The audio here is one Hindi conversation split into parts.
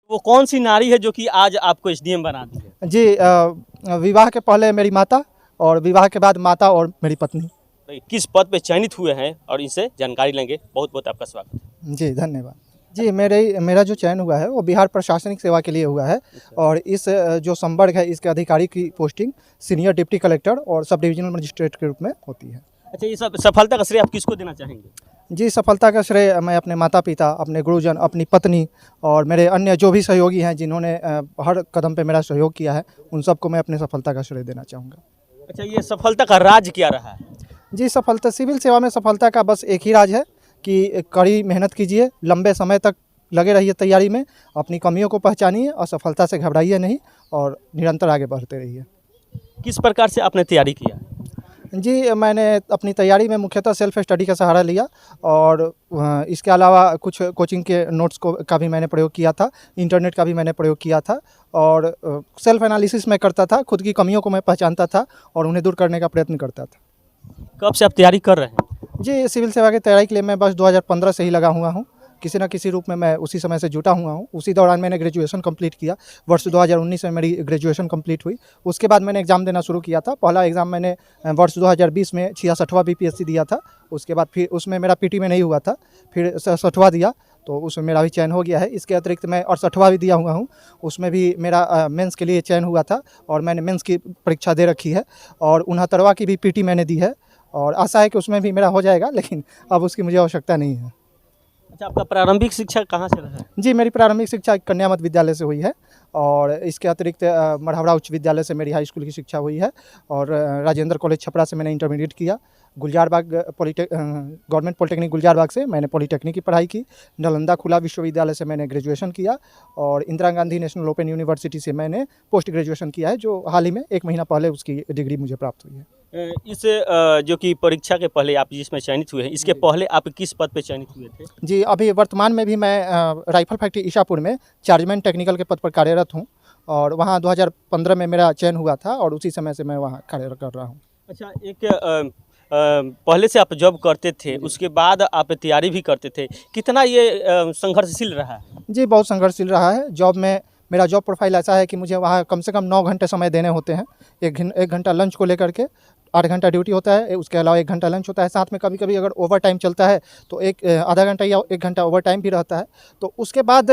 वो कौन सी नारी है जो कि आज आपको एसडीएम बना दी है? जी विवाह के पहले मेरी माता और विवाह के बाद माता और मेरी पत्नी। तो किस पद पे चयनित हुए हैं और इनसे जानकारी लेंगे। बहुत बहुत आपका स्वागत है। जी धन्यवाद। जी मेरा जो चयन हुआ है वो बिहार प्रशासनिक सेवा के लिए हुआ है और इस जो संवर्ग है इसके अधिकारी की पोस्टिंग सीनियर डिप्टी कलेक्टर और सब डिविजनल मजिस्ट्रेट के रूप में होती है। अच्छा, ये सब सफलता का श्रेय आप किसको देना चाहेंगे? जी सफलता का श्रेय मैं अपने माता पिता, अपने गुरुजन, अपनी पत्नी और मेरे अन्य जो भी सहयोगी हैं जिन्होंने हर कदम पे मेरा सहयोग किया है, उन सबको मैं अपने सफलता का श्रेय देना चाहूँगा। अच्छा, ये सफलता का राज क्या रहा है? जी सफलता सिविल सेवा में सफलता का बस एक ही राज है कि कड़ी मेहनत कीजिए, लंबे समय तक लगे रहिए तैयारी में, अपनी कमियों को पहचानिए और सफलता से घबराइए नहीं और निरंतर आगे बढ़ते रहिए। किस प्रकार से आपने तैयारी किया? जी मैंने अपनी तैयारी में मुख्यतः सेल्फ स्टडी का सहारा लिया और इसके अलावा कुछ कोचिंग के नोट्स का भी मैंने प्रयोग किया था, इंटरनेट का भी मैंने प्रयोग किया था और सेल्फ एनालिसिस मैं करता था, खुद की कमियों को मैं पहचानता था और उन्हें दूर करने का प्रयत्न करता था। कब से आप तैयारी कर रहे हैं? जी सिविल सेवा की तैयारी के लिए मैं बस 2015 से ही लगा हुआ हूँ। किसी न किसी रूप में मैं उसी समय से जुटा हुआ हूँ। उसी दौरान मैंने ग्रेजुएशन कंप्लीट किया। वर्ष 2019 में मेरी ग्रेजुएशन कंप्लीट हुई। उसके बाद मैंने एग्ज़ाम देना शुरू किया था। पहला एग्ज़ाम मैंने वर्ष 2020 में 66वां बीपीएससी दिया था। उसके बाद फिर उसमें मेरा पीटी में नहीं हुआ था, फिर 67वां दिया तो उसमें मेरा भी चयन हो गया है। इसके अतिरिक्त मैं 68वां भी दिया हुआ हूँ, उसमें भी मेरा मेंस के लिए चयन हुआ था और मैंने मेंस की परीक्षा दे रखी है और 69वां की भी पीटी मैंने दी है और आशा है कि उसमें भी मेरा हो जाएगा, लेकिन अब उसकी मुझे आवश्यकता नहीं है। अच्छा, आपका प्रारंभिक शिक्षा कहाँ से रहा है? जी मेरी प्रारंभिक शिक्षा कन्या मध्य विद्यालय से हुई है और इसके अतिरिक्त मढ़ौरा उच्च विद्यालय से मेरी हाई स्कूल की शिक्षा हुई है और राजेंद्र कॉलेज छपरा से मैंने इंटरमीडिएट किया। गुलजारबाग गवर्नमेंट पॉलिटेक्निक गुलजारबाग से मैंने पॉलिटेक्निक की पढ़ाई की। नालंदा खुला विश्वविद्यालय से मैंने ग्रेजुएशन किया और Indira Gandhi national open university से मैंने पोस्ट ग्रेजुएशन किया है, जो हाल ही में 1 महीना पहले उसकी डिग्री मुझे प्राप्त हुई है। इस जो कि परीक्षा के पहले आप जिसमें चयनित हुए हैं, इसके पहले आप किस पद पे चयनित हुए थे? जी अभी वर्तमान में भी मैं राइफल फैक्ट्री ईशापुर में चार्जमैन टेक्निकल के पद पर कार्यरत हूँ और वहाँ 2015 में मेरा चयन हुआ था और उसी समय से मैं वहाँ कार्य कर रहा हूँ। अच्छा, एक पहले से आप जॉब करते थे, उसके बाद आप तैयारी भी करते थे, कितना ये संघर्षशील रहा है? जी बहुत संघर्षशील रहा है। जॉब में मेरा जॉब प्रोफाइल ऐसा है कि मुझे वहाँ कम से कम 9 घंटे समय देने होते हैं। 1 घंटा लंच को लेकर के 8 घंटा ड्यूटी होता है, उसके अलावा 1 घंटा लंच होता है। साथ में कभी-कभी अगर ओवर टाइम चलता है तो आधा घंटा या 1 घंटा ओवर टाइम भी रहता है। तो उसके बाद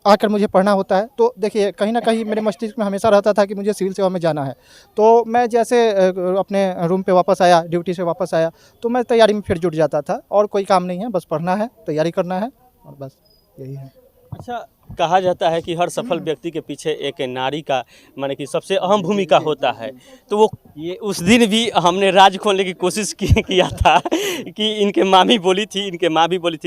आकर मुझे पढ़ना होता है। तो देखिए कहीं न कहीं मेरे मस्तिष्क में हमेशा रहता था कि मुझे सिविल सेवा में जाना है। तो मैं जैसे अपने रूम पे वापस आया, ड्यूटी से वापस आया तो मैं तैयारी में फिर जुट जाता था और कोई काम नहीं है, बस पढ़ना है, तैयारी करना है और बस यही है। अच्छा, कहा जाता है कि हर सफल व्यक्ति के पीछे एक नारी का माने कि सबसे अहम भूमिका होता है। तो वो ये उस दिन भी हमने राज खोलने की कोशिश किया था कि इनके माँ भी बोली थी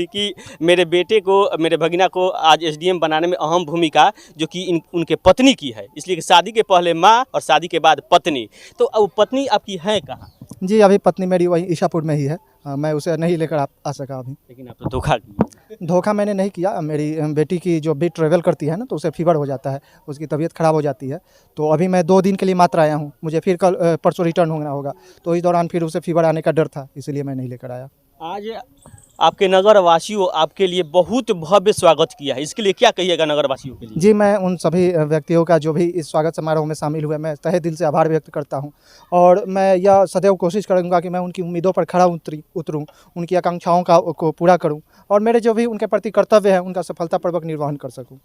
कि मेरे बेटे को, मेरे भगिना को आज एसडीएम बनाने में अहम भूमिका जो कि उनके पत्नी की है। इसलिए कि शादी के पहले माँ और शादी के बाद पत्नी। तो अब पत्नी आपकी है कहाँ? जी अभी पत्नी मेरी वहीं ईशापुर में ही है। मैं उसे नहीं लेकर आ सका अभी। लेकिन आप तो धोखा किए। धोखा मैंने नहीं किया। मेरी बेटी की जो भी ट्रैवल करती है ना तो उसे फीवर हो जाता है, उसकी तबीयत ख़राब हो जाती है। तो अभी मैं 2 दिन के लिए मात्र आया हूँ, मुझे फिर कल परसों रिटर्न होना होगा। तो इस दौरान फिर उसे फीवर आने का डर था, इसलिए मैं नहीं लेकर आया। आज आपके नगर वासियों आपके लिए बहुत भव्य स्वागत किया है, इसके लिए क्या कहिएगा नगर वासियों के लिए? जी मैं उन सभी व्यक्तियों का जो भी इस स्वागत समारोह में शामिल हुए, मैं तहे दिल से आभार व्यक्त करता हूं और मैं यह सदैव कोशिश करूंगा कि मैं उनकी उम्मीदों पर खरा उतरूं, उनकी आकांक्षाओं को पूरा करूं और मेरे जो भी उनके प्रति कर्तव्य है उनका सफलतापूर्वक निर्वहन कर सकूँ।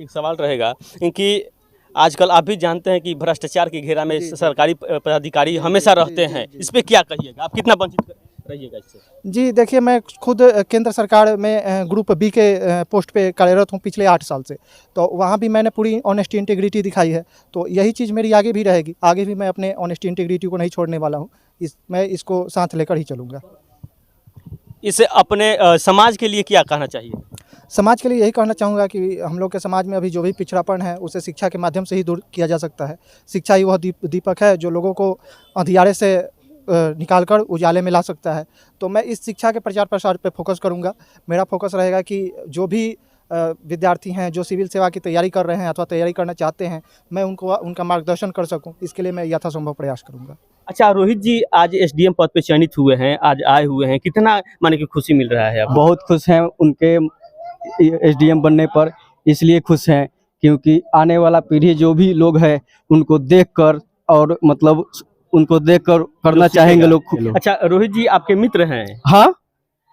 एक सवाल रहेगा कि आजकल आप भी जानते हैं कि भ्रष्टाचार के घेरा में सरकारी पदाधिकारी हमेशा रहते हैं, इस पर क्या कहिएगा? आप कितना वंचित रहिएगा इससे? जी देखिए मैं खुद केंद्र सरकार में ग्रुप बी के पोस्ट पे कार्यरत हूँ पिछले 8 साल से। तो वहाँ भी मैंने पूरी ऑनेस्टी इंटीग्रिटी दिखाई है। तो यही चीज़ मेरी आगे भी रहेगी। आगे भी मैं अपने ऑनेस्टी इंटीग्रिटी को नहीं छोड़ने वाला हूँ। मैं इसको साथ लेकर ही चलूँगा। इसे अपने समाज के लिए क्या कहना चाहिए? समाज के लिए यही कहना चाहूँगा कि हम लोग के समाज में अभी जो भी पिछड़ापन है उसे शिक्षा के माध्यम से ही दूर किया जा सकता है। शिक्षा ही वह दीपक है जो लोगों को अंधियारे से निकाल कर उजाले में ला सकता है। तो मैं इस शिक्षा के प्रचार प्रसार पे फोकस करूँगा। मेरा फोकस रहेगा कि जो भी विद्यार्थी हैं जो सिविल सेवा की तैयारी कर रहे हैं अथवा तैयारी करना चाहते हैं, मैं उनका मार्गदर्शन कर सकूं, इसके लिए मैं यथासंभव प्रयास करूंगा। अच्छा, रोहित जी आज एसडीएम पद पे चयनित हुए हैं, आज आए हुए हैं, कितना माने कि खुशी मिल रहा है आपको? बहुत खुश हैं उनके एसडीएम बनने पर। इसलिए खुश हैं क्योंकि आने वाला पीढ़ी जो भी लोग हैं उनको देखकर और मतलब उनको देखकर करना चाहेंगे लोग। अच्छा, रोहित जी आपके मित्र हैं? हाँ,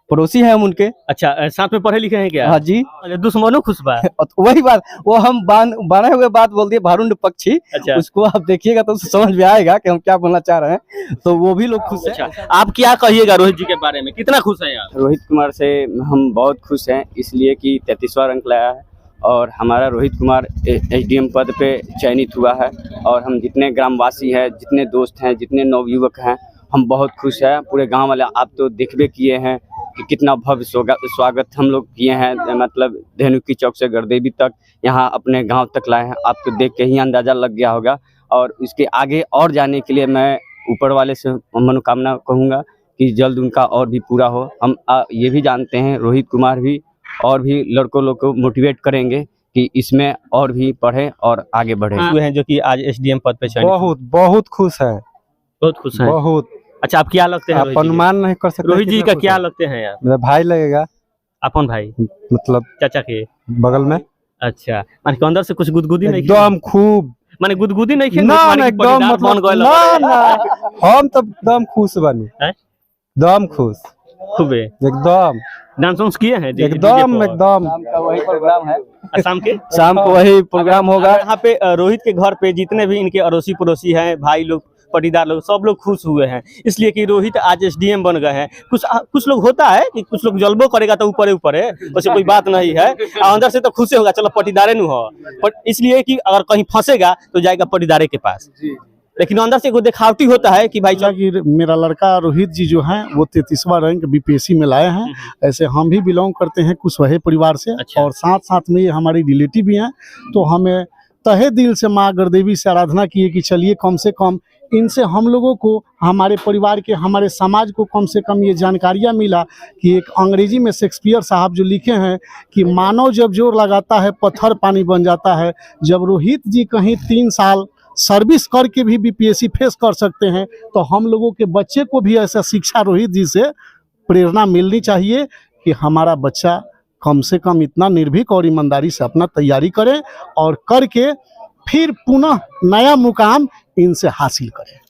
पड़ोसी हैं हम उनके। अच्छा, साथ में पढ़े लिखे हैं क्या? हाँ जी। अच्छा, दुश्मनों खुश बा? वही बात, वो हम बने हुए बात बोल दिए, भारुंड पक्षी। अच्छा, उसको आप देखिएगा तो समझ में आएगा कि हम क्या बोलना चाह रहे हैं, तो वो भी लोग खुश हैं। अच्छा, आप क्या कहिएगा रोहित जी के बारे में, कितना खुश हैं आप? रोहित कुमार से हम बहुत खुश हैं, इसलिए कि 33वां रैंक लाया है और हमारा रोहित कुमार एसडीएम पद पे चयनित हुआ है। और हम जितने ग्रामवासी हैं, जितने दोस्त हैं, जितने नवयुवक हैं, हम बहुत खुश हैं। पूरे गांव वाले आप तो देखबे किए हैं कि कितना भव्य स्वागत हम लोग किए हैं, मतलब धेनुकी चौक से गरदेवी तक, यहाँ अपने गांव तक लाए हैं। आपको देख के ही अंदाज़ा लग गया होगा। और इसके आगे और जाने के लिए मैं ऊपर वाले से मनोकामना कहूँगा कि जल्द उनका और भी पूरा हो। हम ये भी जानते हैं रोहित कुमार भी और भी लड़कों लोग को मोटिवेट करेंगे कि इसमें और भी पढ़े और आगे बढ़े। हुए हैं जो कि आज एसडीएम पद पे चयनित। बहुत खुश है, बहुत खुश हैं। बहुत। अच्छा, आप क्या लगते हैं आप रोहित जी के? अनुमान नहीं कर सकते। रोहित जी कितना का खुश क्या है। लगते हैं यार? मेरा भाई लगेगा, अपन भाई, मतलब चाचा के बगल में। अच्छा, माने अंदर से कुछ गुदगुदी नहीं? एकदम खूब, माने गुदगुदी नहीं खेल? ना ना एकदम मतलब ना ना, हम तो एकदम खुश बनी, हैं? एकदम खुश, खूबे एकदम डांस वांस किए हैं? एकदम एकदम। वही प्रोग्राम है, शाम के शाम को वही प्रोग्राम होगा। यहाँ पे रोहित के घर पे जितने भी इनके अड़ोसी पड़ोसी हैं, भाई लोग, पटीदार लोग, सब लोग खुश हुए हैं, इसलिए कि रोहित आज एसडीएम बन गए हैं। कुछ लोग होता है कि कुछ लोग जलबो करेगा तो ऊपर ऊपर है, वैसे कोई बात नहीं है, अंदर से तो खुश होगा, चलो पटीदारे नु हो, पर इसलिए कि अगर कहीं फंसेगा तो जाएगा पटीदारे के पास, लेकिन अंदर से कोई दिखावटी होता है कि भाई कि मेरा लड़का रोहित जी जो हैं वो 33वां रैंक बीपीएससी में लाए हैं। ऐसे हम भी बिलोंग करते हैं कुशवाहा परिवार से। अच्छा। और साथ साथ में ये हमारी रिलेटिव भी हैं, तो हमें तहे दिल से माँ गरदेवी से आराधना किए कि चलिए कम से कम इनसे हम लोगों को, हमारे परिवार के, हमारे समाज को कम से कम ये जानकारियाँ मिला कि एक अंग्रेजी में शेक्सपियर साहब जो लिखे हैं कि मानव जब जोर लगाता है पत्थर पानी बन जाता है। जब रोहित जी कहीं 3 साल सर्विस करके भी बीपीएससी फेस कर सकते हैं, तो हम लोगों के बच्चे को भी ऐसा शिक्षा रोहित जी से प्रेरणा मिलनी चाहिए कि हमारा बच्चा कम से कम इतना निर्भीक और ईमानदारी से अपना तैयारी करे और करके फिर पुनः नया मुकाम इनसे हासिल करें।